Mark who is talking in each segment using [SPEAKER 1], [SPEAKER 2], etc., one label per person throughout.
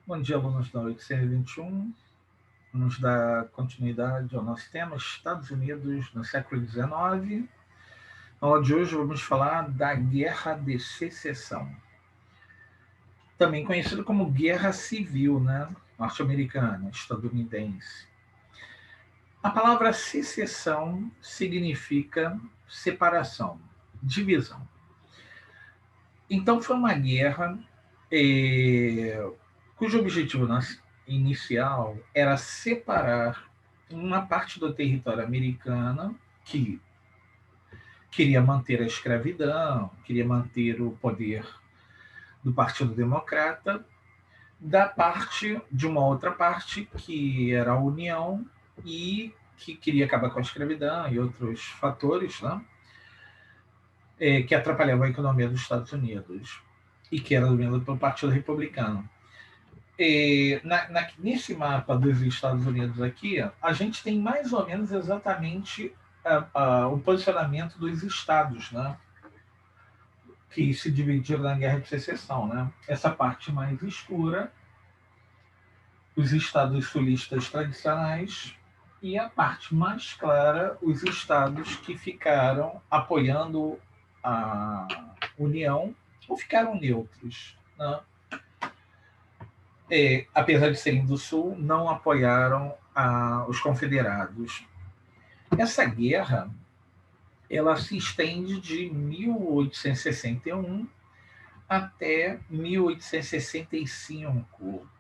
[SPEAKER 1] Bom dia, alunos da 821. Vamos dar continuidade ao nosso tema Estados Unidos no século XIX. Na aula de hoje vamos falar da Guerra de Secessão, também conhecido como Guerra Civil, né? Norte-americana, estadunidense. A palavra secessão significa separação, divisão. Então foi uma guerra cujo objetivo inicial era separar uma parte do território americano que queria manter a escravidão, queria manter o poder do Partido Democrata, da parte de uma outra parte que era a União e que queria acabar com a escravidão e outros fatores, né, que atrapalhavam a economia dos Estados Unidos e que era dominada pelo Partido Republicano. Nesse mapa dos Estados Unidos aqui, a gente tem mais ou menos exatamente o posicionamento dos estados, né, que se dividiram na Guerra de Secessão. Né? Essa parte mais escura, os estados sulistas tradicionais, e a parte mais clara, os estados que ficaram apoiando a União ou ficaram neutros. Né? Apesar de serem do Sul, não apoiaram os confederados. Essa guerra ela se estende de 1861 até 1865.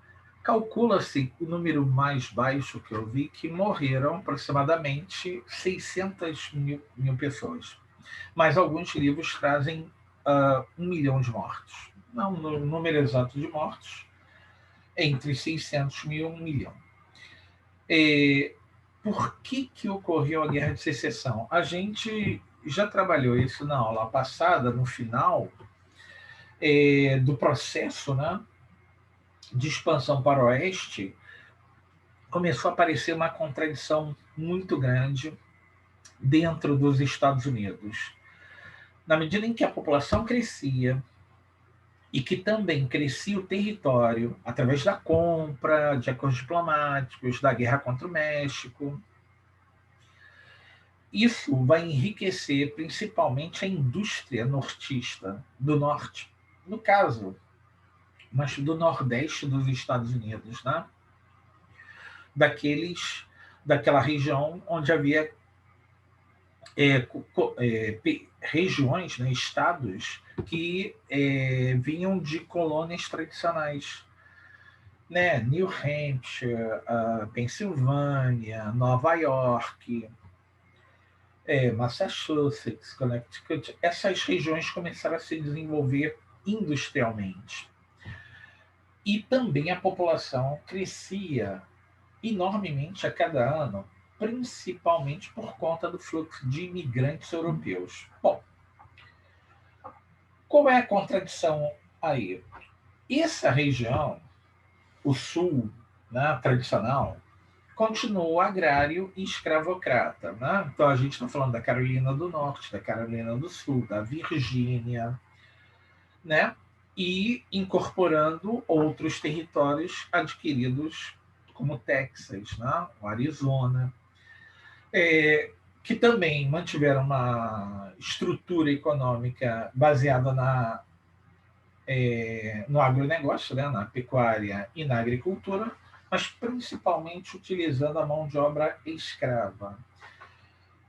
[SPEAKER 1] Calcula-se o número mais baixo que eu vi, que morreram aproximadamente 600 mil pessoas. Mas alguns livros trazem 1 milhão de mortos. Não o número exato de mortos, entre 600 mil e 1 milhão. Por que ocorreu a Guerra de Secessão? A gente já trabalhou isso na aula passada, no final do processo, né, de expansão para o oeste. Começou a aparecer uma contradição muito grande dentro dos Estados Unidos. Na medida em que a população crescia, e que também crescia o território através da compra, de acordos diplomáticos, da guerra contra o México. Isso vai enriquecer principalmente a indústria nortista do norte, no caso, mas do nordeste dos Estados Unidos, né? Daquela região onde havia regiões, né, estados que vinham de colônias tradicionais, né? New Hampshire, Pensilvânia, Nova York, Massachusetts, Connecticut. Essas regiões começaram a se desenvolver industrialmente. E também a população crescia enormemente a cada ano, principalmente por conta do fluxo de imigrantes europeus. Bom, qual é a contradição aí? Essa região, o sul, né, tradicional, continuou agrário e escravocrata. Né? Então a gente está falando da Carolina do Norte, da Carolina do Sul, da Virgínia, né? E incorporando outros territórios adquiridos, como Texas, né? O Arizona, que também mantiveram uma estrutura econômica baseada no agronegócio, né? Na pecuária e na agricultura, mas principalmente utilizando a mão de obra escrava.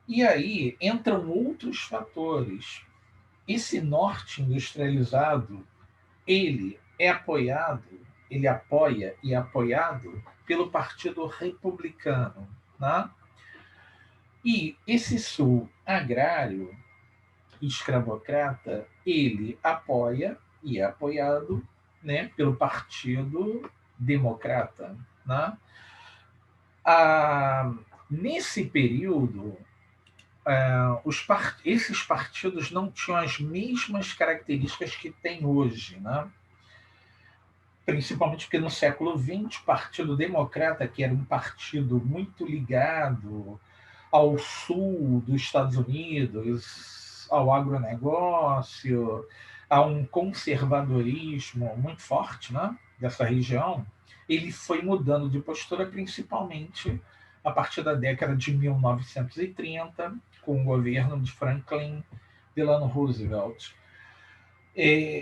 [SPEAKER 1] E aí entram outros fatores. Esse norte industrializado, ele apoia e é apoiado pelo Partido Republicano, né? E esse sul agrário escravocrata, ele apoia e é apoiado, né, pelo Partido Democrata, né? Nesse período, esses partidos não tinham as mesmas características que tem hoje, né? Principalmente porque no século XX, o Partido Democrata, que era um partido muito ligado ao sul dos Estados Unidos, ao agronegócio, a um conservadorismo muito forte, né, dessa região, ele foi mudando de postura principalmente a partir da década de 1930, com o governo de Franklin Delano Roosevelt.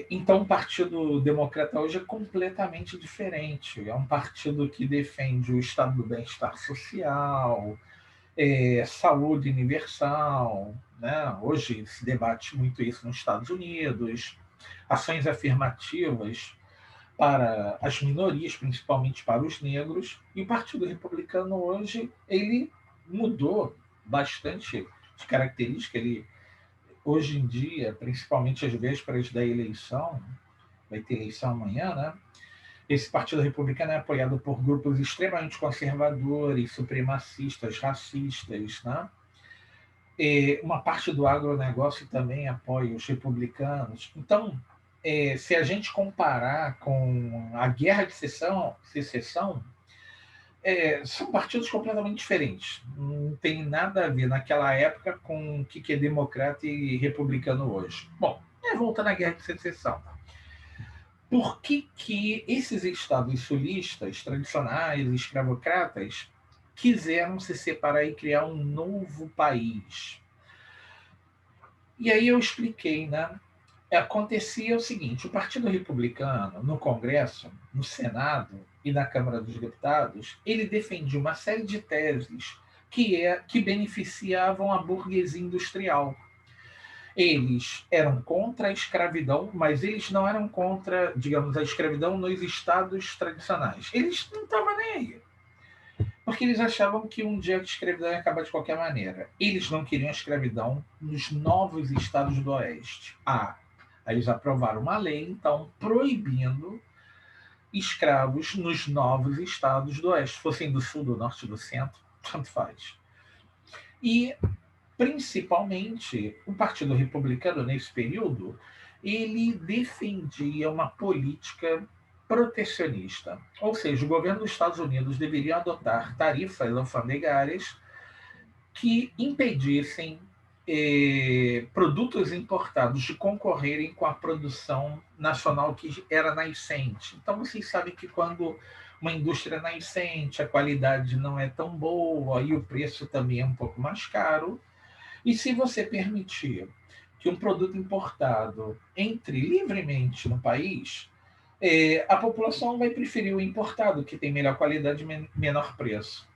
[SPEAKER 1] Então, o Partido Democrata hoje é completamente diferente. É um partido que defende o estado do bem-estar social, saúde universal, né? Hoje se debate muito isso nos Estados Unidos, ações afirmativas para as minorias, principalmente para os negros, e o Partido Republicano hoje ele mudou bastante de característica. Ele hoje em dia, principalmente às vésperas da eleição, vai ter eleição amanhã, né? Esse Partido Republicano é apoiado por grupos extremamente conservadores, supremacistas, racistas, né? Uma parte do agronegócio também apoia os republicanos. Então, se a gente comparar com a Guerra de Secessão, são partidos completamente diferentes. Não tem nada a ver naquela época com o que é democrata e republicano hoje. Bom, voltando à Guerra de Secessão. Por que esses estados sulistas, tradicionais, escravocratas, quiseram se separar e criar um novo país? E aí eu expliquei, né? Acontecia o seguinte: o Partido Republicano, no Congresso, no Senado e na Câmara dos Deputados, ele defendia uma série de teses que beneficiavam a burguesia industrial. Eles eram contra a escravidão, mas eles não eram contra, digamos, a escravidão nos estados tradicionais. Eles não estavam nem aí. Porque eles achavam que um dia a escravidão ia acabar de qualquer maneira. Eles não queriam a escravidão nos novos estados do Oeste. Eles aprovaram uma lei, então, proibindo escravos nos novos estados do Oeste, fossem do Sul, do Norte, do Centro, tanto faz. E, principalmente, o Partido Republicano, nesse período, ele defendia uma política protecionista. Ou seja, o governo dos Estados Unidos deveria adotar tarifas alfandegárias que impedissem produtos importados de concorrerem com a produção nacional que era nascente. Então, vocês sabem que quando uma indústria nascente, a qualidade não é tão boa e o preço também é um pouco mais caro. E se você permitir que um produto importado entre livremente no país, a população vai preferir o importado, que tem melhor qualidade e menor preço.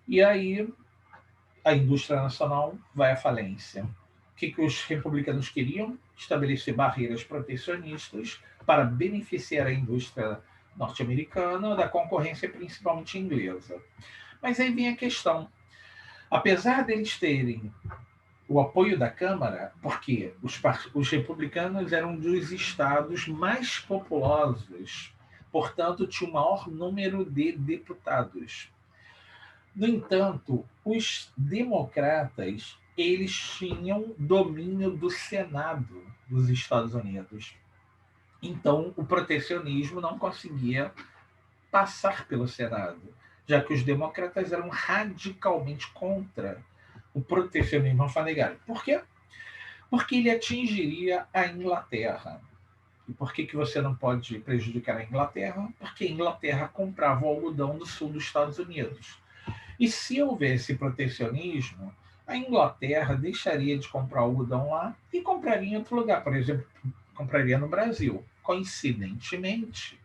[SPEAKER 1] E aí a indústria nacional vai à falência. O que os republicanos queriam? Estabelecer barreiras protecionistas para beneficiar a indústria norte-americana da concorrência principalmente inglesa. Mas aí vem a questão. Apesar deles terem o apoio da Câmara, porque os republicanos eram dos estados mais populosos, portanto, tinha o maior número de deputados. No entanto, os democratas eles tinham domínio do Senado dos Estados Unidos. Então, o protecionismo não conseguia passar pelo Senado, já que os democratas eram radicalmente contra o protecionismo alfandegário. Por quê? Porque ele atingiria a Inglaterra. E por que você não pode prejudicar a Inglaterra? Porque a Inglaterra comprava o algodão do sul dos Estados Unidos. E se houvesse protecionismo, a Inglaterra deixaria de comprar algodão lá e compraria em outro lugar. Por exemplo, compraria no Brasil. Coincidentemente,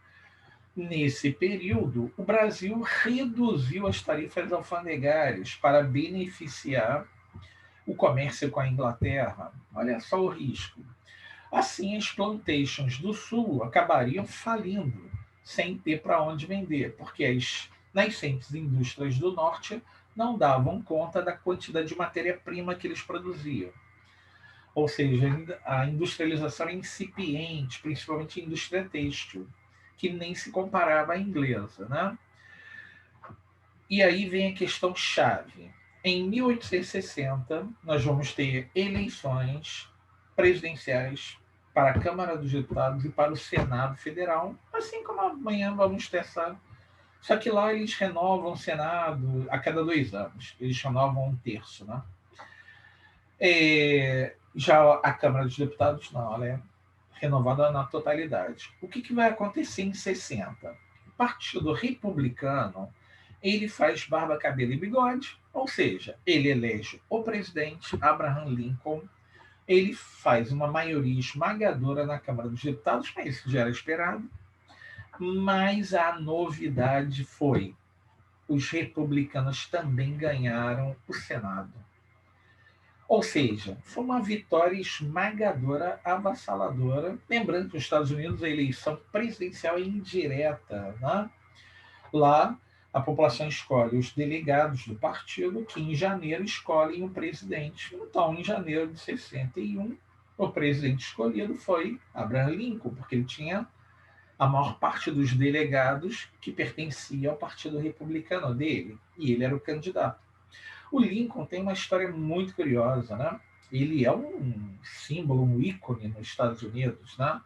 [SPEAKER 1] nesse período, o Brasil reduziu as tarifas alfandegárias para beneficiar o comércio com a Inglaterra. Olha só o risco. Assim, as plantations do Sul acabariam falindo, sem ter para onde vender, porque as nascentes indústrias do Norte não davam conta da quantidade de matéria-prima que eles produziam. Ou seja, a industrialização era incipiente, principalmente a indústria têxtil, que nem se comparava à inglesa, né? E aí vem a questão chave. Em 1860, nós vamos ter eleições presidenciais para a Câmara dos Deputados e para o Senado Federal, assim como amanhã vamos ter essa. Só que lá eles renovam o Senado a cada 2 anos. Eles renovam um terço, né? Já a Câmara dos Deputados, não, ela é renovada na totalidade. O que vai acontecer em 60? Partido Republicano, ele faz barba, cabelo e bigode, ou seja, ele elege o presidente Abraham Lincoln, ele faz uma maioria esmagadora na Câmara dos Deputados, mas isso já era esperado. Mas a novidade foi: os republicanos também ganharam o Senado. Ou seja, foi uma vitória esmagadora, avassaladora. Lembrando que nos Estados Unidos a eleição presidencial é indireta, né? Lá, a população escolhe os delegados do partido, que em janeiro escolhem o presidente. Então, em janeiro de 61, o presidente escolhido foi Abraham Lincoln, porque ele tinha a maior parte dos delegados que pertencia ao Partido Republicano dele, e ele era o candidato. O Lincoln tem uma história muito curiosa, né? Ele é um símbolo, um ícone nos Estados Unidos, né?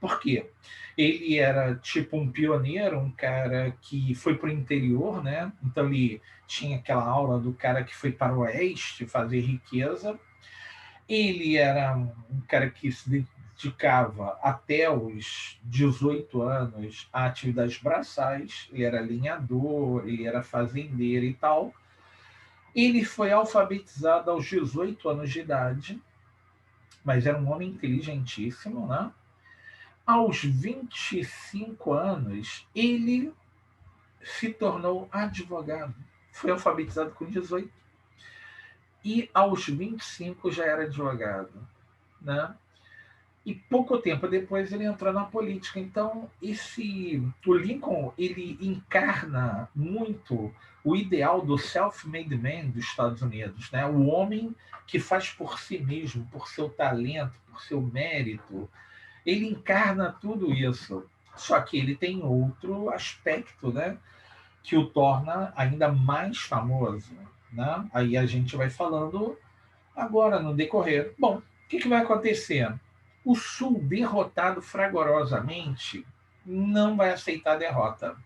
[SPEAKER 1] Por quê? Ele era tipo um pioneiro, um cara que foi para o interior, né? Então ele tinha aquela aura do cara que foi para o oeste fazer riqueza. Ele era um cara que se dedicava até os 18 anos a atividades braçais. Ele era linhador, ele era fazendeiro e tal. Ele foi alfabetizado aos 18 anos de idade, mas era um homem inteligentíssimo, né? Aos 25 anos, ele se tornou advogado. Foi alfabetizado com 18 e aos 25 já era advogado, né? E pouco tempo depois ele entrou na política. Então, o Lincoln, ele encarna muito o ideal do self-made man dos Estados Unidos, né? O homem que faz por si mesmo, por seu talento, por seu mérito. Ele encarna tudo isso. Só que ele tem outro aspecto, né, que o torna ainda mais famoso, né? Aí a gente vai falando agora no decorrer. Bom, o que vai acontecer? O Sul, derrotado fragorosamente, não vai aceitar a derrota,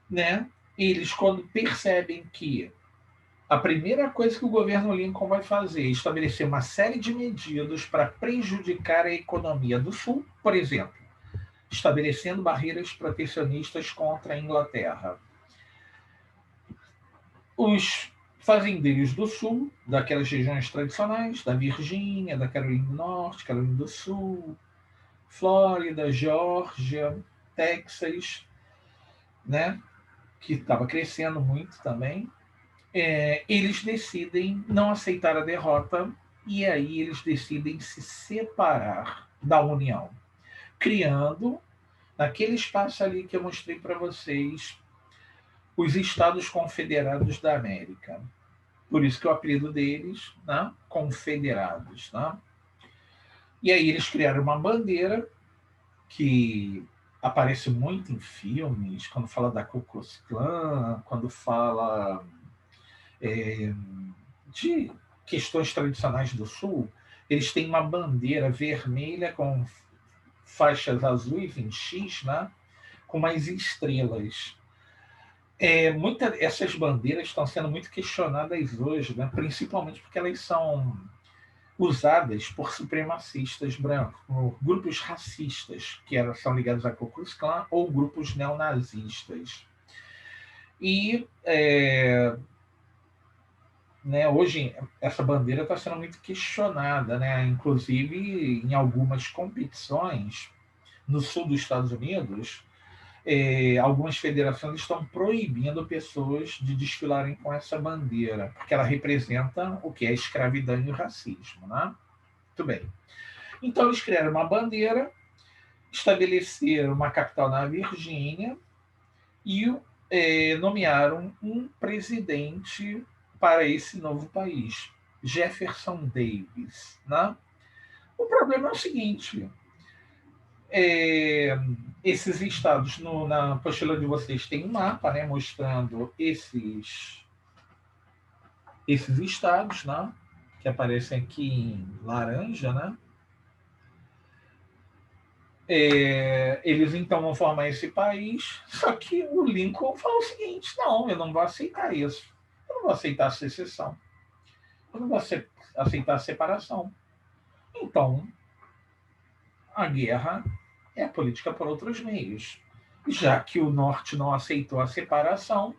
[SPEAKER 1] né? Eles, quando percebem que a primeira coisa que o governo Lincoln vai fazer é estabelecer uma série de medidas para prejudicar a economia do Sul, por exemplo, estabelecendo barreiras protecionistas contra a Inglaterra. Os fazendeiros do Sul, daquelas regiões tradicionais, da Virgínia, da Carolina do Norte, Carolina do Sul, Flórida, Geórgia, Texas, né, que estava crescendo muito também, eles decidem não aceitar a derrota e aí eles decidem se separar da União, criando, naquele espaço ali que eu mostrei para vocês, os Estados Confederados da América. Por isso que o apelido deles, né, Confederados. Né? E aí eles criaram uma bandeira que aparece muito em filmes, quando fala da Ku Klux Klan, quando fala de questões tradicionais do Sul, eles têm uma bandeira vermelha com faixas azuis em X, né? Com mais estrelas. Essas bandeiras estão sendo muito questionadas hoje, né? Principalmente porque elas são usadas por supremacistas brancos, por grupos racistas, que são ligados à Ku Klux Klan, ou grupos neonazistas. E né, hoje essa bandeira está sendo muito questionada, né? Inclusive em algumas competições no sul dos Estados Unidos, algumas federações estão proibindo pessoas de desfilarem com essa bandeira, porque ela representa o que é a escravidão e o racismo, né? Muito bem. Então eles criaram uma bandeira, estabeleceram uma capital na Virgínia e nomearam um presidente para esse novo país, Jefferson Davis. Né? O problema é o seguinte: esses estados, na apostila de vocês tem um mapa, né, mostrando esses estados, né, que aparecem aqui em laranja, né? Eles então vão formar esse país, só que o Lincoln fala o seguinte: não, eu não vou aceitar isso, eu não vou aceitar a secessão, eu não vou aceitar a separação. Então, a guerra é a política por outros meios. Já que o Norte não aceitou a separação,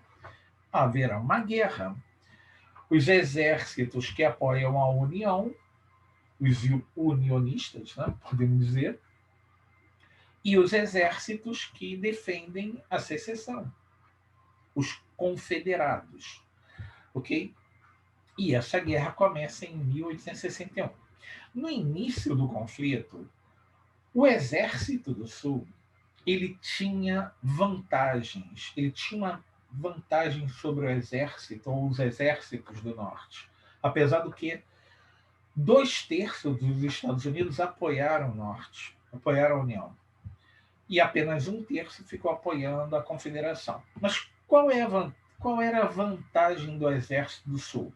[SPEAKER 1] haverá uma guerra. Os exércitos que apoiam a União, os unionistas, né, podemos dizer, e os exércitos que defendem a secessão, os confederados, ok? E essa guerra começa em 1861. No início do conflito, o exército do Sul ele tinha vantagens, ele tinha uma vantagem sobre o exército ou os exércitos do Norte, apesar do que 2/3 dos Estados Unidos apoiaram o Norte, apoiaram a União, e apenas 1/3 ficou apoiando a Confederação. Mas qual era a vantagem do Exército do Sul?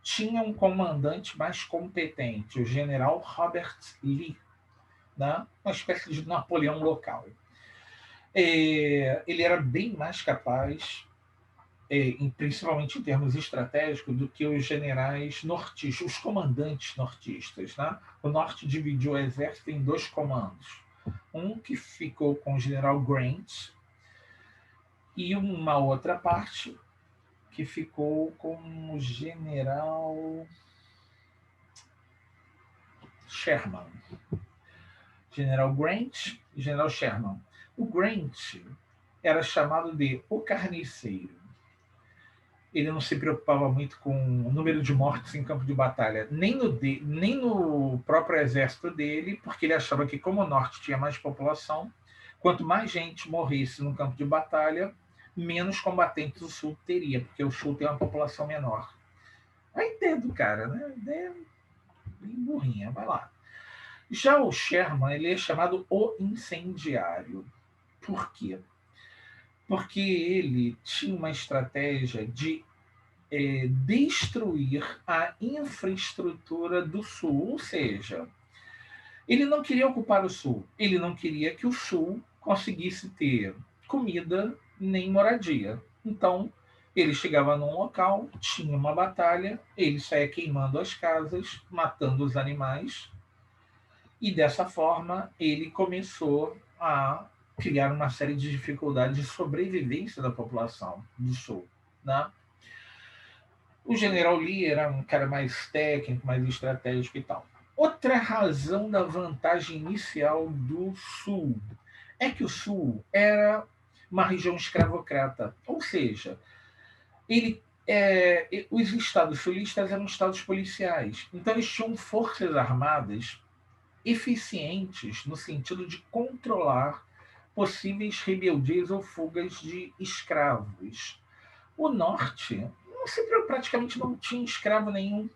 [SPEAKER 1] Tinha um comandante mais competente, o general Robert Lee, né? Uma espécie de Napoleão local. Ele era bem mais capaz, principalmente em termos estratégicos, do que os generais nortistas, os comandantes nortistas. Né? O Norte dividiu o exército em 2 comandos. Um que ficou com o general Grant e uma outra parte que ficou com o general Sherman. General Grant e General Sherman. O Grant era chamado de o carniceiro. Ele não se preocupava muito com o número de mortes em campo de batalha, nem no próprio exército dele, porque ele achava que, como o Norte tinha mais população, quanto mais gente morresse no campo de batalha, menos combatentes o Sul teria, porque o Sul tem uma população menor. A ideia do cara, né? A ideia bem burrinha, vai lá. Já o Sherman, ele é chamado o incendiário. Por quê? Porque ele tinha uma estratégia de destruir a infraestrutura do Sul, ou seja, ele não queria ocupar o Sul, ele não queria que o Sul conseguisse ter comida nem moradia. Então, ele chegava num local, tinha uma batalha, ele saía queimando as casas, matando os animais, e dessa forma ele começou a criar uma série de dificuldades de sobrevivência da população do Sul. Né? O general Lee era um cara mais técnico, mais estratégico e tal. Outra razão da vantagem inicial do Sul é que o Sul era uma região escravocrata, ou seja, os estados sulistas eram estados policiais, então eles tinham forças armadas eficientes no sentido de controlar possíveis rebeldias ou fugas de escravos. O norte praticamente não tinha escravo nenhum.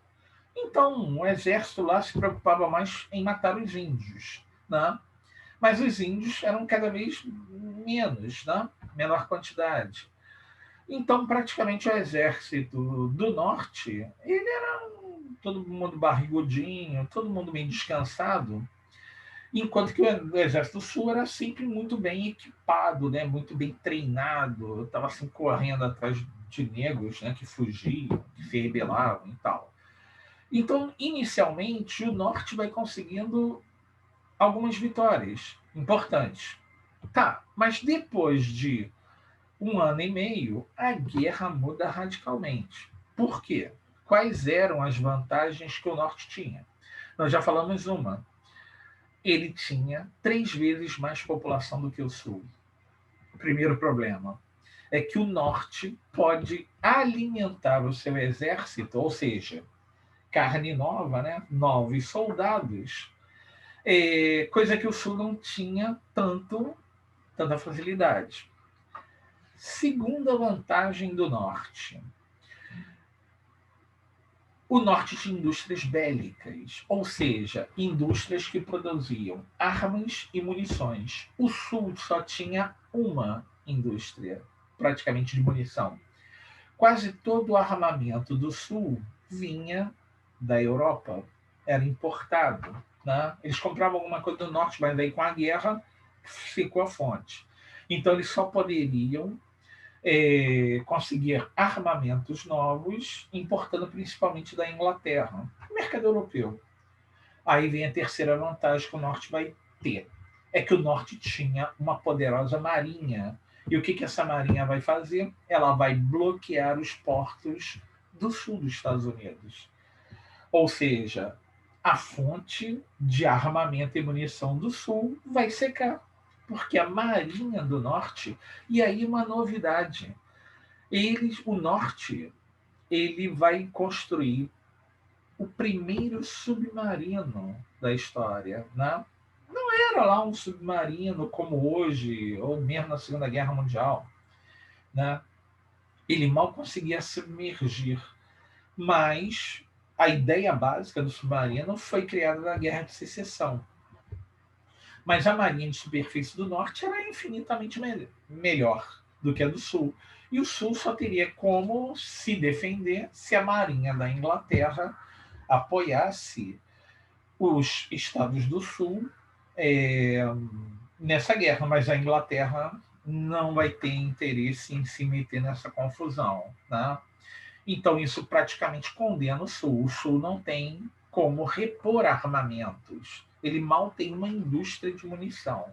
[SPEAKER 1] Então, o exército lá se preocupava mais em matar os índios. Né? Mas os índios eram cada vez menos, né? Menor quantidade. Então, praticamente, o exército do norte, ele era todo mundo barrigudinho, todo mundo meio descansado, enquanto que o exército do sul era sempre muito bem equipado, né? Muito bem treinado, estava assim correndo atrás de negros, né? Que fugiam, que se rebelavam e tal. Então, inicialmente, o norte vai conseguindo algumas vitórias importantes. Tá, mas depois de 1 ano e meio, a guerra muda radicalmente. Por quê? Quais eram as vantagens que o norte tinha? Nós já falamos uma. Ele tinha 3 vezes mais população do que o sul. Primeiro problema é que o norte pode alimentar o seu exército, ou seja, carne nova, né? Novos soldados, coisa que o sul não tinha tanta facilidade. Segunda vantagem do norte. O norte tinha indústrias bélicas, ou seja, indústrias que produziam armas e munições. O sul só tinha uma indústria, praticamente de munição. Quase todo o armamento do sul vinha da Europa, era importado. Né? Eles compravam alguma coisa do norte, mas daí com a guerra ficou a fonte. Então eles só poderiam conseguir armamentos novos, importando principalmente da Inglaterra, mercado europeu. Aí vem a terceira vantagem que o norte vai ter. é que o norte tinha uma poderosa marinha. E o que, que essa marinha vai fazer? Ela vai bloquear os portos do sul dos Estados Unidos. Ou seja, a fonte de armamento e munição do sul vai secar. Porque a Marinha do Norte, e aí uma novidade, o norte, ele vai construir o primeiro submarino da história, né? Não era lá um submarino como hoje, ou mesmo na Segunda Guerra Mundial, né? Ele mal conseguia submergir, mas a ideia básica do submarino foi criada na Guerra de Secessão. Mas a marinha de superfície do norte era infinitamente melhor do que a do sul. E o sul só teria como se defender se a marinha da Inglaterra apoiasse os estados do sul é, nessa guerra, mas a Inglaterra não vai ter interesse em se meter nessa confusão. Né? Então, isso praticamente condena o sul. O sul não tem como repor armamentos. Ele mal tem uma indústria de munição.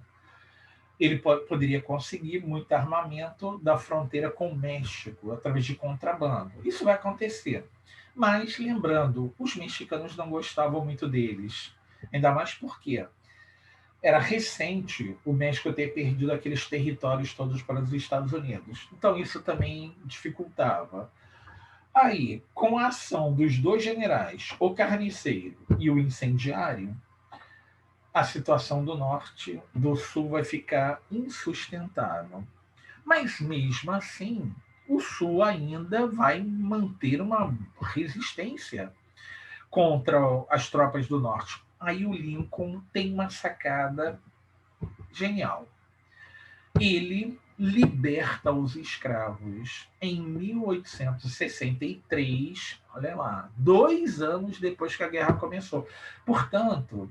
[SPEAKER 1] Ele poderia conseguir muito armamento da fronteira com o México, através de contrabando. Isso vai acontecer. Mas, lembrando, os mexicanos não gostavam muito deles. Ainda mais porque era recente o México ter perdido aqueles territórios todos para os Estados Unidos. Então, isso também dificultava. Aí, com a ação dos dois generais, o carniceiro e o incendiário, a situação do sul vai ficar insustentável. Mas mesmo assim, o sul ainda vai manter uma resistência contra as tropas do norte. Aí o Lincoln tem uma sacada genial. Ele liberta os escravos em 1863, olha lá, 2 anos depois que a guerra começou. Portanto,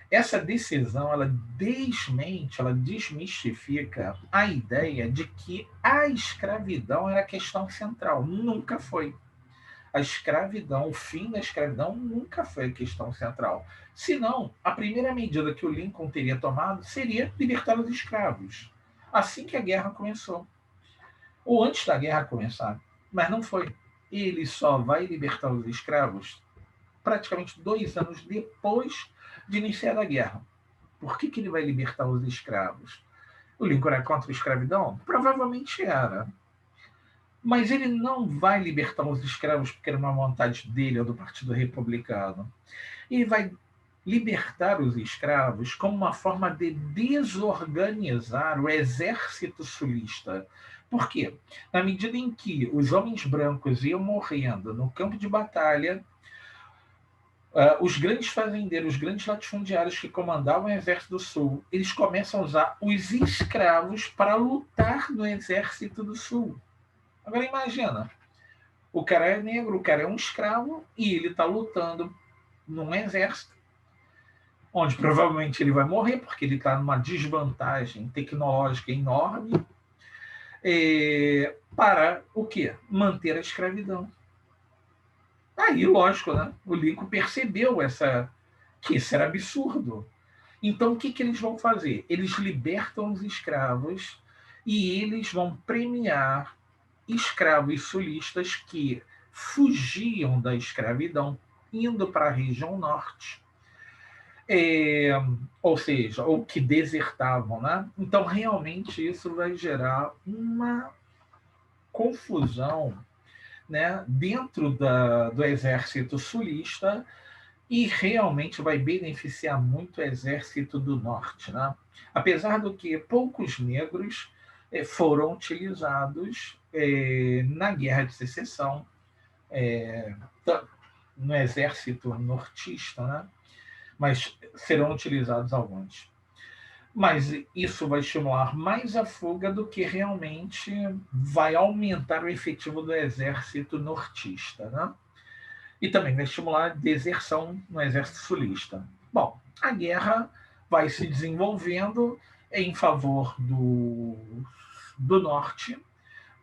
[SPEAKER 1] essa decisão ela desmente, ela desmistifica a ideia de que a escravidão era a questão central. Nunca foi. A escravidão, o fim da escravidão nunca foi a questão central. Senão, a primeira medida que o Lincoln teria tomado seria libertar os escravos. Assim que a guerra começou. Ou antes da guerra começar. Mas não foi. Ele só vai libertar os escravos praticamente 2 anos depois de iniciar a guerra. Por que ele vai libertar os escravos? O Lincoln era contra a escravidão? Provavelmente era. Mas ele não vai libertar os escravos porque era uma vontade dele ou do Partido Republicano. Ele vai libertar os escravos como uma forma de desorganizar o exército sulista. Por quê? Na medida em que os homens brancos iam morrendo no campo de batalha, os grandes fazendeiros, os grandes latifundiários que comandavam o Exército do Sul, eles começam a usar os escravos para lutar no Exército do Sul. Agora imagina, o cara é negro, o cara é um escravo e ele está lutando num exército onde provavelmente ele vai morrer porque ele está numa desvantagem tecnológica enorme para o quê? Manter a escravidão. Aí, lógico, né? O Lincoln percebeu que isso era absurdo. Então, o que eles vão fazer? Eles libertam os escravos e eles vão premiar escravos sulistas que fugiam da escravidão, indo para a região norte, ou seja, ou que desertavam, né? Então, realmente, isso vai gerar uma confusão, né, dentro do exército sulista e realmente vai beneficiar muito o exército do norte. Né? Apesar do que poucos negros foram utilizados na Guerra de Secessão, no exército nortista, né? Mas serão utilizados alguns. Mas isso vai estimular mais a fuga do que realmente vai aumentar o efetivo do exército nortista. Né? E também vai estimular a deserção no exército sulista. Bom, a guerra vai se desenvolvendo em favor do norte,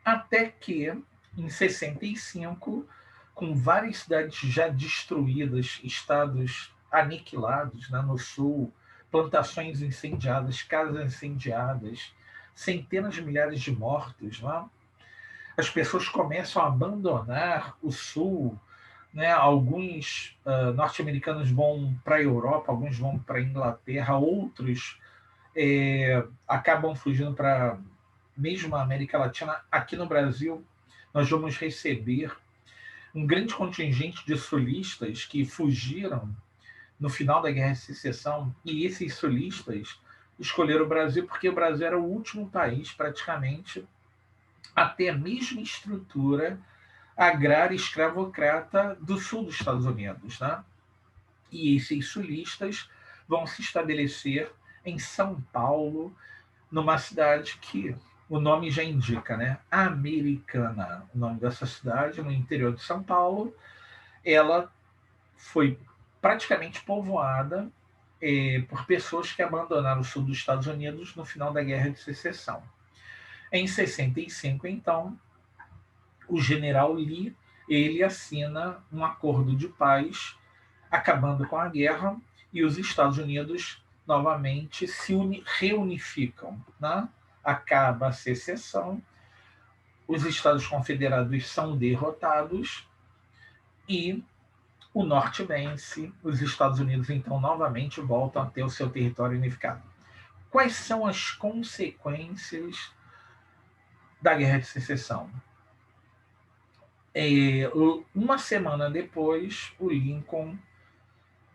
[SPEAKER 1] até que, em 65, com várias cidades já destruídas, estados aniquilados, né, no sul, plantações incendiadas, casas incendiadas, centenas de milhares de mortos, né? As pessoas começam a abandonar o sul, né? Alguns norte-americanos vão para a Europa, alguns vão para a Inglaterra, outros acabam fugindo para mesmo a América Latina. Aqui no Brasil, nós vamos receber um grande contingente de sulistas que fugiram no final da Guerra de Secessão, e esses sulistas escolheram o Brasil porque o Brasil era o último país, praticamente, a ter a mesma estrutura agrária escravocrata do sul dos Estados Unidos. Né? E esses sulistas vão se estabelecer em São Paulo, numa cidade que o nome já indica, né? Americana. O nome dessa cidade, no interior de São Paulo, ela foi praticamente povoada por pessoas que abandonaram o sul dos Estados Unidos no final da Guerra de Secessão. Em 65, então, o general Lee ele assina um acordo de paz, acabando com a guerra, e os Estados Unidos novamente se reunificam. Né? Acaba a secessão, os Estados Confederados são derrotados e o Norte vence, os Estados Unidos então novamente voltam a ter o seu território unificado. Quais são as consequências da Guerra de Secessão? Uma semana depois, o Lincoln,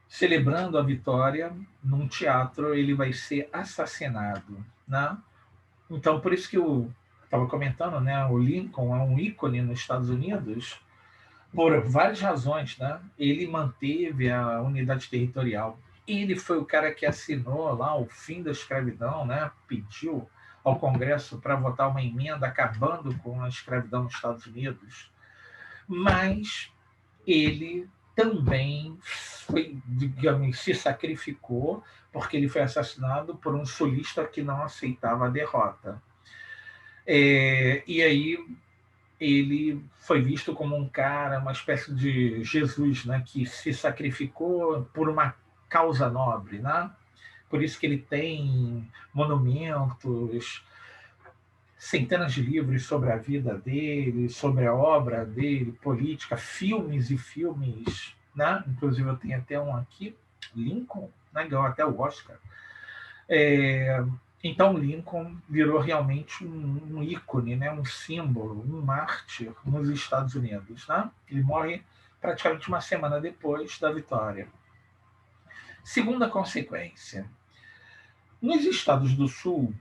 [SPEAKER 1] celebrando a vitória num teatro, ele vai ser assassinado. Né? Então, por isso que eu estava comentando, né, o Lincoln é um ícone nos Estados Unidos por várias razões. Né? Ele manteve a unidade territorial. Ele foi o cara que assinou lá o fim da escravidão, né? Pediu ao Congresso para votar uma emenda acabando com a escravidão nos Estados Unidos. Mas ele também foi, digamos, se sacrificou porque ele foi assassinado por um sulista que não aceitava a derrota. E aí ele foi visto como um cara, uma espécie de Jesus, né, que se sacrificou por uma causa nobre, né? Por isso que ele tem monumentos, centenas de livros sobre a vida dele, sobre a obra dele, política, filmes e filmes, né? Inclusive eu tenho até um aqui, Lincoln, né? Ganhou até o Oscar. Então Lincoln virou realmente um ícone, né? Um símbolo, um mártir nos Estados Unidos. Né? Ele morre praticamente uma semana depois da vitória. Segunda consequência, nos Estados do Sul,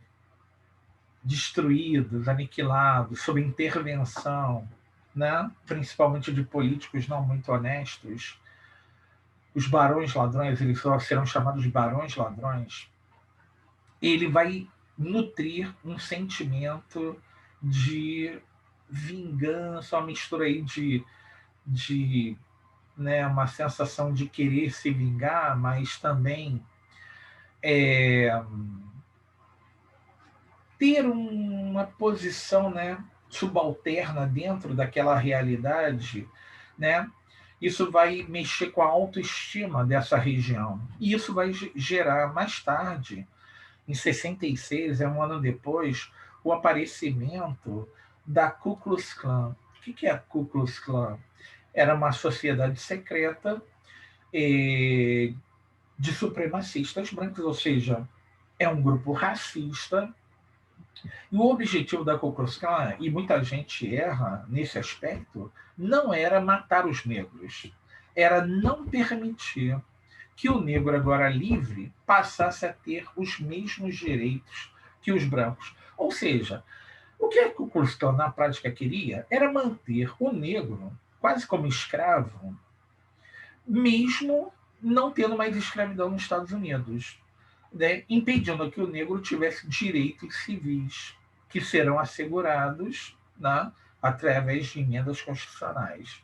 [SPEAKER 1] destruídos, aniquilados, sob intervenção, né? Principalmente de políticos não muito honestos, os barões ladrões, eles serão chamados de barões ladrões, ele vai nutrir um sentimento de vingança, uma mistura aí de né, uma sensação de querer se vingar, mas também ter uma posição, né, subalterna dentro daquela realidade, né? Isso vai mexer com a autoestima dessa região. E isso vai gerar mais tarde, em 66, um ano depois, o aparecimento da Ku Klux Klan. O que é a Ku Klux Klan? Era uma sociedade secreta de supremacistas brancos, ou seja, é um grupo racista. E o objetivo da Ku Klux Klan, e muita gente erra nesse aspecto, não era matar os negros, era não permitir que o negro, agora livre, passasse a ter os mesmos direitos que os brancos. Ou seja, o que a Ku Klux Klan na prática queria era manter o negro quase como escravo, mesmo não tendo mais escravidão nos Estados Unidos, né? Impedindo que o negro tivesse direitos civis, que serão assegurados, né, através de emendas constitucionais.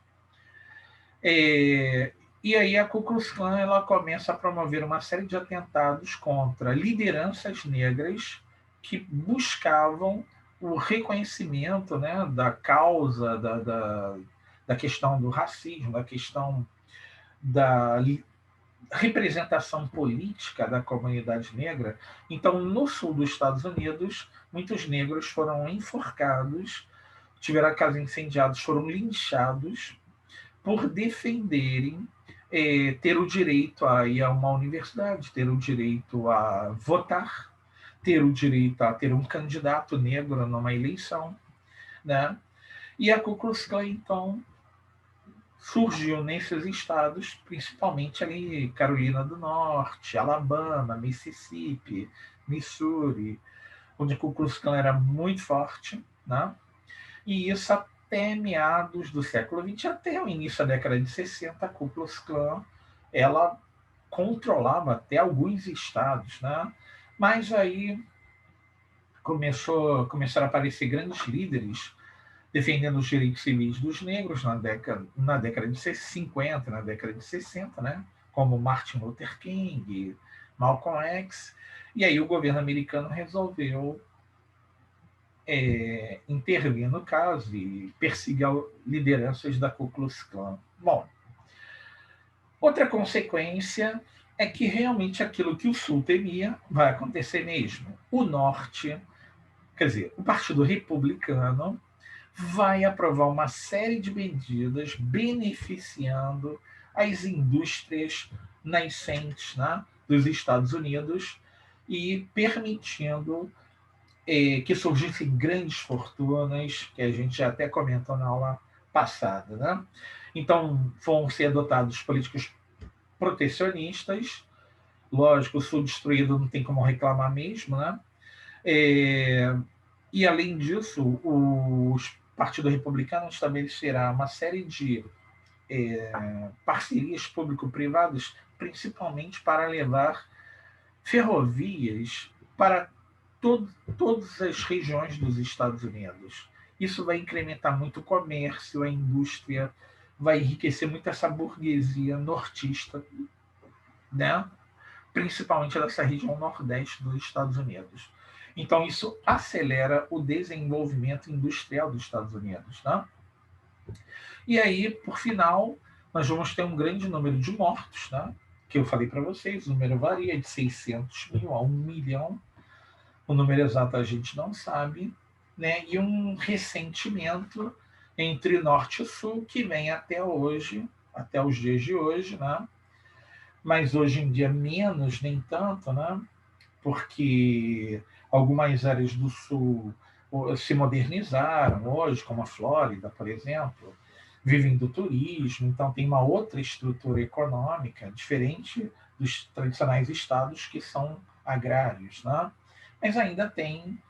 [SPEAKER 1] E aí a Ku Klux Klan ela começa a promover uma série de atentados contra lideranças negras que buscavam o reconhecimento, né, da causa, da questão do racismo, da questão representação política da comunidade negra. Então, no sul dos Estados Unidos, muitos negros foram enforcados, tiveram a casa incendiados, foram linchados por defenderem ter o direito a ir a uma universidade, ter o direito a votar, ter o direito a ter um candidato negro numa eleição, né? E a Ku Klux Klan, então, surgiu nesses estados, principalmente ali Carolina do Norte, Alabama, Mississippi, Missouri, onde a Ku Klux Klan era muito forte, né? E isso até meados do século XX, até o início da década de 60, a Ku Klux Klan, ela controlava até alguns estados, né? Mas aí começaram a aparecer grandes líderes defendendo os direitos civis dos negros na década de 50, na década de 60, né? Como Martin Luther King, Malcolm X. E aí o governo americano resolveu intervir no caso e perseguir lideranças da Ku Klux Klan. Bom, outra consequência é que realmente aquilo que o Sul temia vai acontecer mesmo. O Norte, quer dizer, o Partido Republicano vai aprovar uma série de medidas beneficiando as indústrias nascentes, né, dos Estados Unidos e permitindo que surgissem grandes fortunas, que a gente já até comentou na aula passada. Né? Então, vão ser adotados políticas protecionistas, lógico, o Sul destruído não tem como reclamar mesmo, né? É, e, além disso, o Partido Republicano estabelecerá uma série de parcerias público-privadas, principalmente para levar ferrovias para todas as regiões dos Estados Unidos. Isso vai incrementar muito o comércio, a indústria, vai enriquecer muito essa burguesia nortista, né? Principalmente dessa região nordeste dos Estados Unidos. Então, isso acelera o desenvolvimento industrial dos Estados Unidos. Né? E aí, por final, nós vamos ter um grande número de mortos, né? Que eu falei para vocês, o número varia de 600 mil a 1 milhão, o número exato a gente não sabe, né? E um ressentimento entre norte e sul que vem até hoje, até os dias de hoje, né? Mas hoje em dia menos, nem tanto, né? Porque algumas áreas do sul se modernizaram hoje, como a Flórida, por exemplo, vivem do turismo, então tem uma outra estrutura econômica diferente dos tradicionais estados que são agrários, né? Mas ainda tem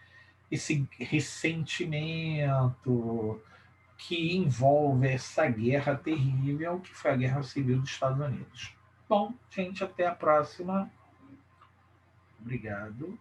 [SPEAKER 1] esse ressentimento que envolve essa guerra terrível que foi a Guerra Civil dos Estados Unidos. Bom, gente, até a próxima. Obrigado.